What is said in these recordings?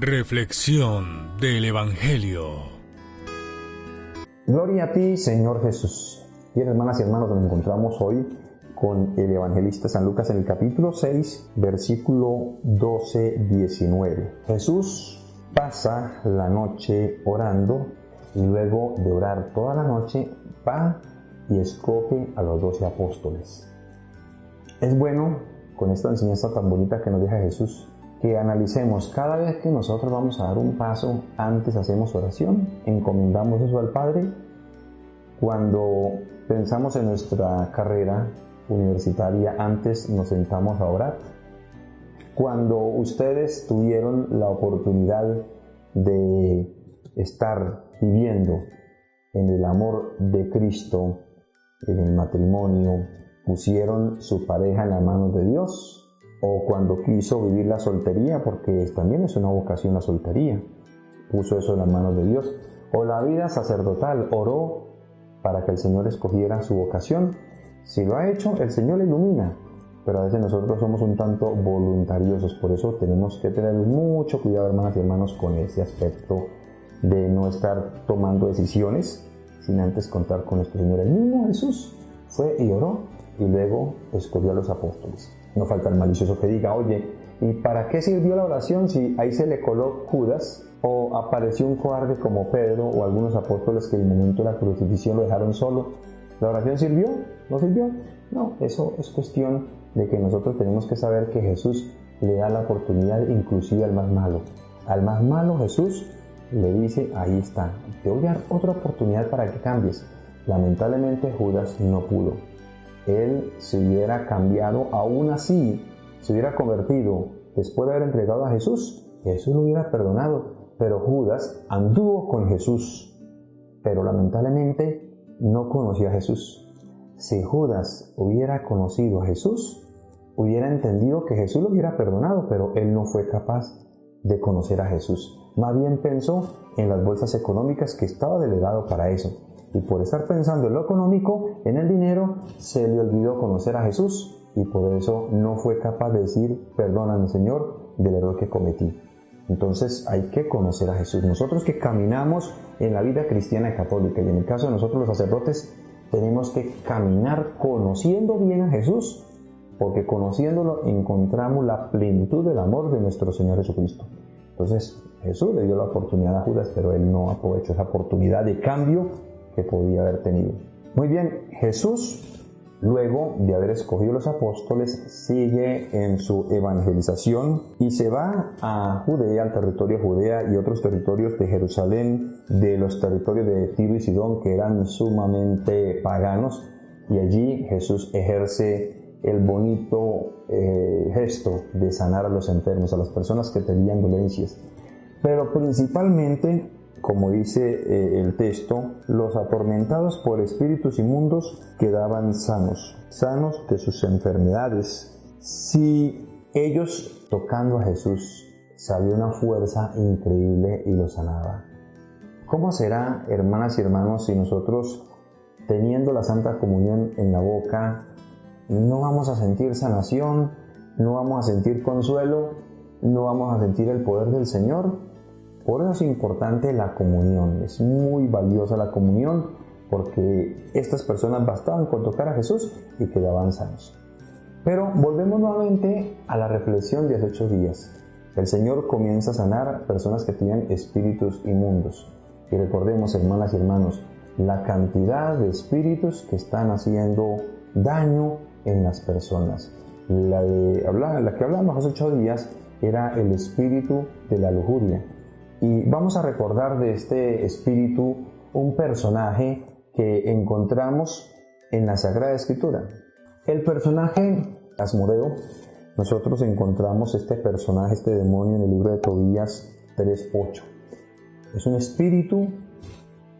Reflexión del Evangelio. Gloria a ti, Señor Jesús. Bien, hermanas y hermanos, nos encontramos hoy con el evangelista San Lucas en el capítulo 6, versículo 12-19. Jesús pasa la noche orando y luego de orar toda la noche va y escoge a los 12 apóstoles. Es bueno, con esta enseñanza tan bonita que nos deja Jesús, que analicemos cada vez que nosotros vamos a dar un paso, antes hacemos oración, encomendamos eso al Padre. Cuando pensamos en nuestra carrera universitaria, antes nos sentamos a orar. Cuando ustedes tuvieron la oportunidad de estar viviendo en el amor de Cristo, en el matrimonio, pusieron su pareja en las manos de Dios. O cuando quiso vivir la soltería, porque también es una vocación la soltería, puso eso en las manos de Dios. O la vida sacerdotal, oró para que el Señor escogiera su vocación. Si lo ha hecho, el Señor le ilumina, pero a veces nosotros somos un tanto voluntariosos. Por eso tenemos que tener mucho cuidado, hermanas y hermanos, con ese aspecto de no estar tomando decisiones sin antes contar con nuestro Señor. El mismo Jesús fue y oró y luego escogió a los apóstoles. No falta el malicioso que diga: oye, ¿y para qué sirvió la oración si ahí se le coló Judas? O apareció un cobarde como Pedro o algunos apóstoles que en el momento de la crucifixión lo dejaron solo. ¿La oración sirvió? ¿No sirvió? No, eso es cuestión de que nosotros tenemos que saber que Jesús le da la oportunidad inclusive al más malo. Al más malo Jesús le dice: ahí está, te voy a dar otra oportunidad para que cambies. Lamentablemente Judas no pudo. Él se hubiera cambiado, aún así se hubiera convertido después de haber entregado a Jesús, Jesús lo hubiera perdonado, pero Judas anduvo con Jesús, pero lamentablemente no conoció a Jesús. Si Judas hubiera conocido a Jesús, hubiera entendido que Jesús lo hubiera perdonado, pero él no fue capaz de conocer a Jesús. Más bien pensó en las bolsas económicas, que estaba delegado para eso. Y por estar pensando en lo económico, en el dinero, se le olvidó conocer a Jesús y por eso no fue capaz de decir: perdóname, Señor, del error que cometí. Entonces hay que conocer a Jesús. Nosotros que caminamos en la vida cristiana y católica, y en el caso de nosotros los sacerdotes, tenemos que caminar conociendo bien a Jesús, porque conociéndolo encontramos la plenitud del amor de nuestro Señor Jesucristo. Entonces Jesús le dio la oportunidad a Judas, pero él no aprovechó esa oportunidad de cambio que podía haber tenido. Muy bien, Jesús, luego de haber escogido los apóstoles, sigue en su evangelización y se va a Judea, al territorio de Judea y otros territorios de Jerusalén, de los territorios de Tiro y Sidón, que eran sumamente paganos, y allí Jesús ejerce el bonito gesto de sanar a los enfermos, a las personas que tenían dolencias. Pero principalmente, como dice el texto, los atormentados por espíritus inmundos quedaban sanos de sus enfermedades. Si ellos, tocando a Jesús, sabía una fuerza increíble y lo sanaba, ¿cómo será, hermanas y hermanos, si nosotros, teniendo la Santa Comunión en la boca, no vamos a sentir sanación, no vamos a sentir consuelo, no vamos a sentir el poder del Señor? Por eso es importante la comunión, es muy valiosa la comunión, porque estas personas bastaban con tocar a Jesús y quedaban sanos. Pero volvemos nuevamente a la reflexión de hace 8 días. El Señor comienza a sanar a personas que tenían espíritus inmundos. Y recordemos, hermanas y hermanos, la cantidad de espíritus que están haciendo daño en las personas. La que hablamos hace 8 días era el espíritu de la lujuria. Y vamos a recordar de este espíritu un personaje que encontramos en la Sagrada Escritura. El personaje Asmodeo, nosotros encontramos este personaje, este demonio, en el libro de Tobías 3:8. Es un espíritu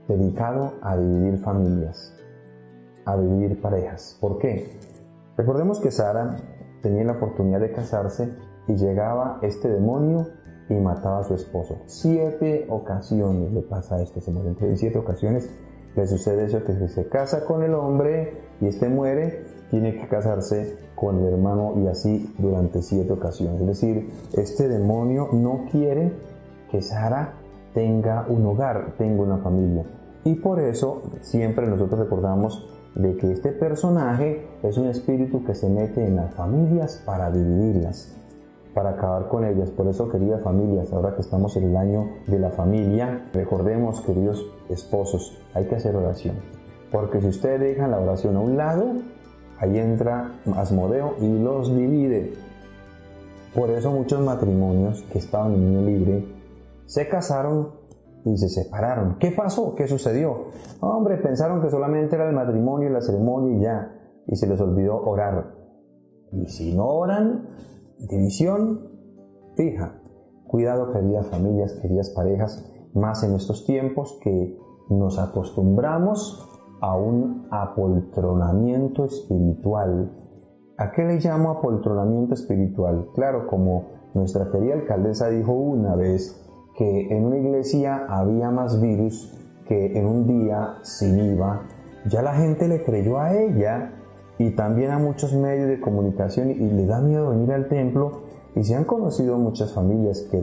dedicado a dividir familias, a dividir parejas. ¿Por qué? Recordemos que Sara tenía la oportunidad de casarse y llegaba este demonio y mataba a su esposo. 7 ocasiones le pasa esto, se muere. En 7 ocasiones le sucede eso, que se casa con el hombre y este muere, tiene que casarse con el hermano, y así durante 7 ocasiones. Es decir, este demonio no quiere que Sara tenga un hogar, tenga una familia. Y por eso siempre nosotros recordamos de que este personaje es un espíritu que se mete en las familias para dividirlas, para acabar con ellas. Por eso, queridas familias, ahora que estamos en el año de la familia, recordemos, queridos esposos, hay que hacer oración. Porque si ustedes dejan la oración a un lado, ahí entra Asmodeo y los divide. Por eso muchos matrimonios que estaban en unión libre se casaron y se separaron. ¿Qué pasó? ¿Qué sucedió? Hombre, pensaron que solamente era el matrimonio y la ceremonia y ya, y se les olvidó orar. Y si no oran, división fija. Cuidado, queridas familias, queridas parejas, más en estos tiempos que nos acostumbramos a un apoltronamiento espiritual. ¿A qué le llamo apoltronamiento espiritual? Claro, como nuestra querida alcaldesa dijo una vez, que en una iglesia había más virus que en un día sin IVA, ya la gente le creyó a ella y también a muchos medios de comunicación y le da miedo venir al templo. Y se han conocido muchas familias que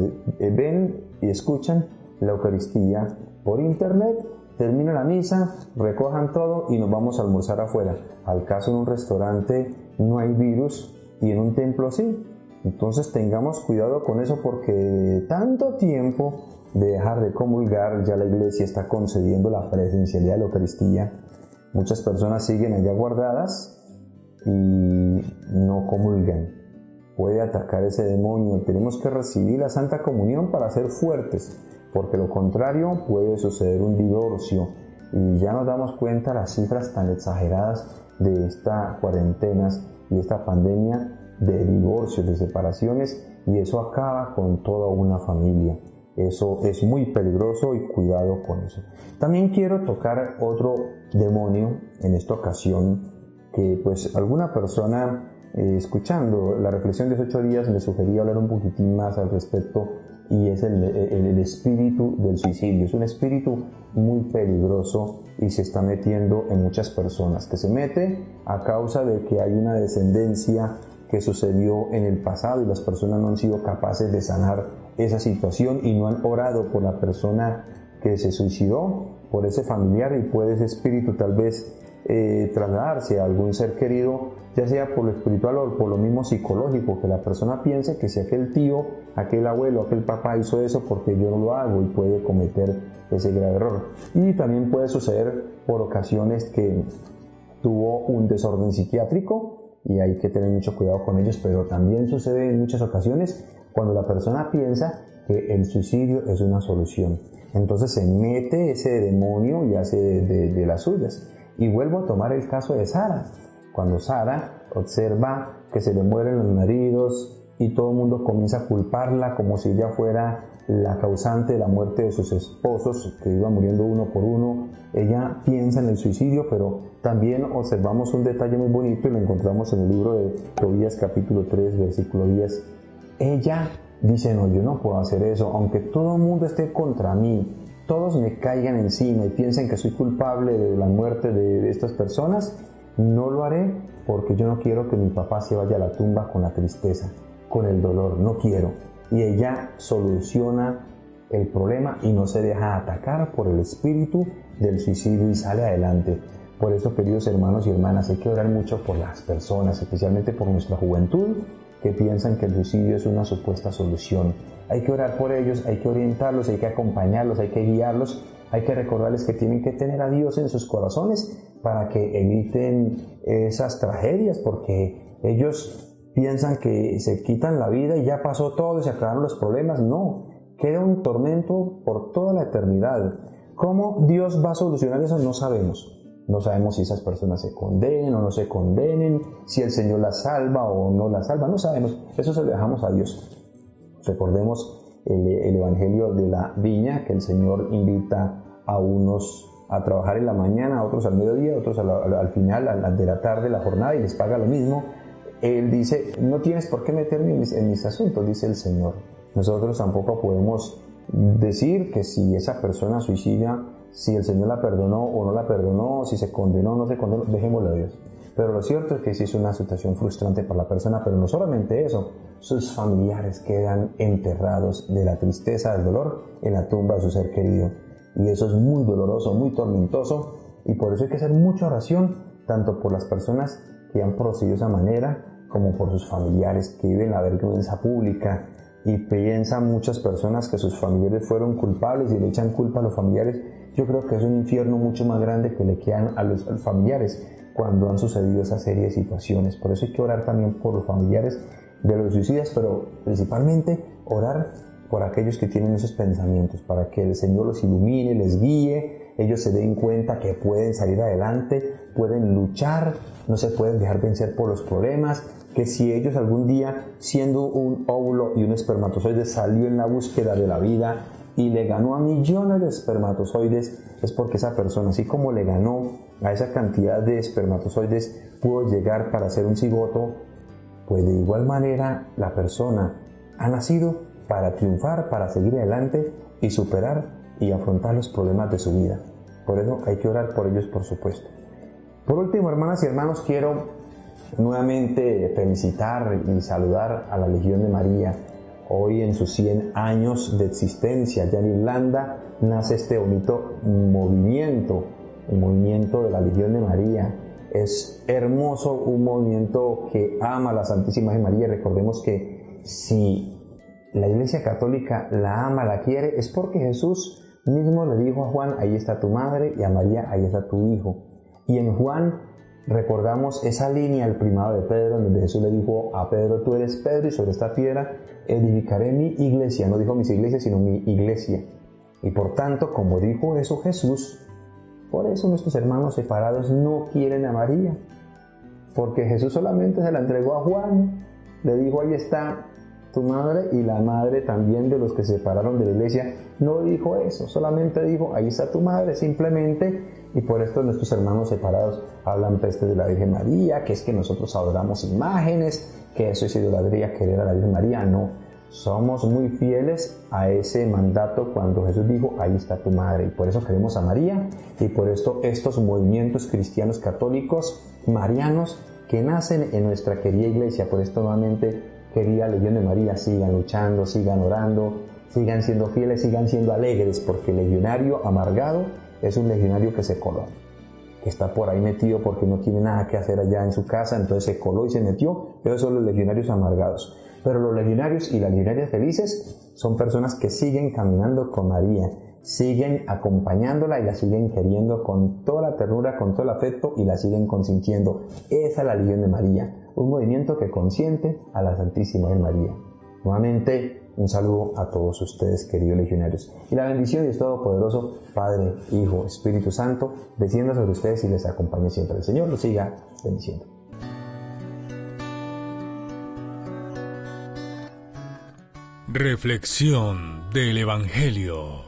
ven y escuchan la Eucaristía por internet, termina la misa, recojan todo y nos vamos a almorzar afuera. Al caso en un restaurante no hay virus y en un templo sí. Entonces tengamos cuidado con eso, porque tanto tiempo de dejar de comulgar, ya la iglesia está concediendo la presencialidad de la Eucaristía. Muchas personas siguen allá guardadas y no comulgan. Puede atacar ese demonio. Tenemos que recibir la Santa Comunión para ser fuertes, porque lo contrario puede suceder un divorcio. Y ya nos damos cuenta las cifras tan exageradas de estas cuarentenas y esta pandemia, de divorcios, de separaciones, y eso acaba con toda una familia. Eso es muy peligroso y cuidado con eso. También quiero tocar otro demonio en esta ocasión, que pues alguna persona escuchando la reflexión de los 8 días me sugería hablar un poquitín más al respecto, y es el espíritu del suicidio. Es un espíritu muy peligroso y se está metiendo en muchas personas, que se mete a causa de que hay una descendencia que sucedió en el pasado y las personas no han sido capaces de sanar esa situación y no han orado por la persona que se suicidó, por ese familiar, y puede ese espíritu tal vez trasladarse a algún ser querido, ya sea por lo espiritual o por lo mismo psicológico, que la persona piense que si aquel tío, aquel abuelo, aquel papá hizo eso, porque yo no lo hago, y puede cometer ese grave error. Y también puede suceder por ocasiones que tuvo un desorden psiquiátrico, y hay que tener mucho cuidado con ellos, pero también sucede en muchas ocasiones cuando la persona piensa que el suicidio es una solución. Entonces se mete ese demonio y hace de las suyas. Y vuelvo a tomar el caso de Sara. Cuando Sara observa que se le mueren los maridos y todo el mundo comienza a culparla como si ella fuera la causante de la muerte de sus esposos, que iban muriendo uno por uno, ella piensa en el suicidio. Pero también observamos un detalle muy bonito y lo encontramos en el libro de Tobías capítulo 3 versículo 10. Ella dice: no, yo no puedo hacer eso, aunque todo el mundo esté contra mí, todos me caigan encima y piensen que soy culpable de la muerte de estas personas, no lo haré, porque yo no quiero que mi papá se vaya a la tumba con la tristeza, con el dolor, no quiero. Y ella soluciona el problema y no se deja atacar por el espíritu del suicidio y sale adelante. Por eso, queridos hermanos y hermanas, hay que orar mucho por las personas, especialmente por nuestra juventud, que piensan que el suicidio es una supuesta solución. Hay que orar por ellos, hay que orientarlos, hay que acompañarlos, hay que guiarlos, hay que recordarles que tienen que tener a Dios en sus corazones para que eviten esas tragedias, porque ellos piensan que se quitan la vida y ya pasó todo y se acabaron los problemas. No, queda un tormento por toda la eternidad. ¿Cómo Dios va a solucionar eso? No sabemos. No sabemos si esas personas se condenen o no se condenen, si el Señor las salva o no las salva, no sabemos. Eso se lo dejamos a Dios. Recordemos el Evangelio de la viña, que el Señor invita a unos a trabajar en la mañana, a otros al mediodía, a otros al final de la tarde, la jornada, y les paga lo mismo. Él dice: no tienes por qué meterme en mis asuntos, dice el Señor. Nosotros tampoco podemos decir que si esa persona suicida, si el Señor la perdonó o no la perdonó, si se condenó o no se condenó, dejémoslo a Dios. Pero lo cierto es que sí es una situación frustrante para la persona, pero no solamente eso, sus familiares quedan enterrados de la tristeza, del dolor, en la tumba de su ser querido. Y eso es muy doloroso, muy tormentoso, y por eso hay que hacer mucha oración, tanto por las personas que han procedido de esa manera, como por sus familiares que viven la vergüenza pública. Y piensan muchas personas que sus familiares fueron culpables y le echan culpa a los familiares. Yo creo que es un infierno mucho más grande que le quedan a los familiares cuando han sucedido esa serie de situaciones. Por eso hay que orar también por los familiares de los suicidas, pero principalmente orar por aquellos que tienen esos pensamientos, para que el Señor los ilumine, les guíe, ellos se den cuenta que pueden salir adelante, pueden luchar, no se pueden dejar vencer por los problemas, que si ellos algún día, siendo un óvulo y un espermatozoide, salió en la búsqueda de la vida y le ganó a millones de espermatozoides, es porque esa persona, así como le ganó a esa cantidad de espermatozoides, pudo llegar para ser un cigoto, pues de igual manera la persona ha nacido para triunfar, para seguir adelante y superar y afrontar los problemas de su vida. Por eso hay que orar por ellos, por supuesto. Por último, hermanas y hermanos, quiero nuevamente felicitar y saludar a la Legión de María. Hoy, en sus 100 años de existencia, allá en Irlanda, nace este bonito movimiento, el movimiento de la Legión de María. Es hermoso, un movimiento que ama a la Santísima Virgen María. Recordemos que si la Iglesia Católica la ama, la quiere, es porque Jesús mismo le dijo a Juan, ahí está tu madre, y a María, ahí está tu hijo. Y en Juan recordamos esa línea, el primado de Pedro, donde Jesús le dijo a Pedro, tú eres Pedro y sobre esta piedra edificaré mi iglesia. No dijo mis iglesias, sino mi iglesia. Y por tanto, como dijo eso Jesús, por eso nuestros hermanos separados no quieren a María, porque Jesús solamente se la entregó a Juan, le dijo, ahí está tu madre, y la madre también de los que se separaron de la iglesia. No dijo eso, solamente dijo, ahí está tu madre, simplemente. Y por esto nuestros hermanos separados hablan peste de la Virgen María, que es que nosotros adoramos imágenes, que eso es idolatría, querer a la Virgen María. No, somos muy fieles a ese mandato cuando Jesús dijo, ahí está tu madre. Y por eso queremos a María, y por esto estos movimientos cristianos católicos marianos que nacen en nuestra querida iglesia. Por esto nuevamente, querida Legión de María, sigan luchando, sigan orando, sigan siendo fieles, sigan siendo alegres, porque el legionario amargado es un legionario que se coló, que está por ahí metido porque no tiene nada que hacer allá en su casa, entonces se coló y se metió. Esos son los legionarios amargados. Pero los legionarios y las legionarias felices son personas que siguen caminando con María, siguen acompañándola y la siguen queriendo con toda la ternura, con todo el afecto, y la siguen consintiendo. Esa es la Legión de María, un movimiento que consiente a la Santísima Virgen María. Nuevamente, un saludo a todos ustedes, queridos legionarios. Y la bendición de Dios Todopoderoso, Padre, Hijo, Espíritu Santo, descienda sobre ustedes y les acompañe siempre. El Señor los siga bendiciendo. Reflexión del Evangelio.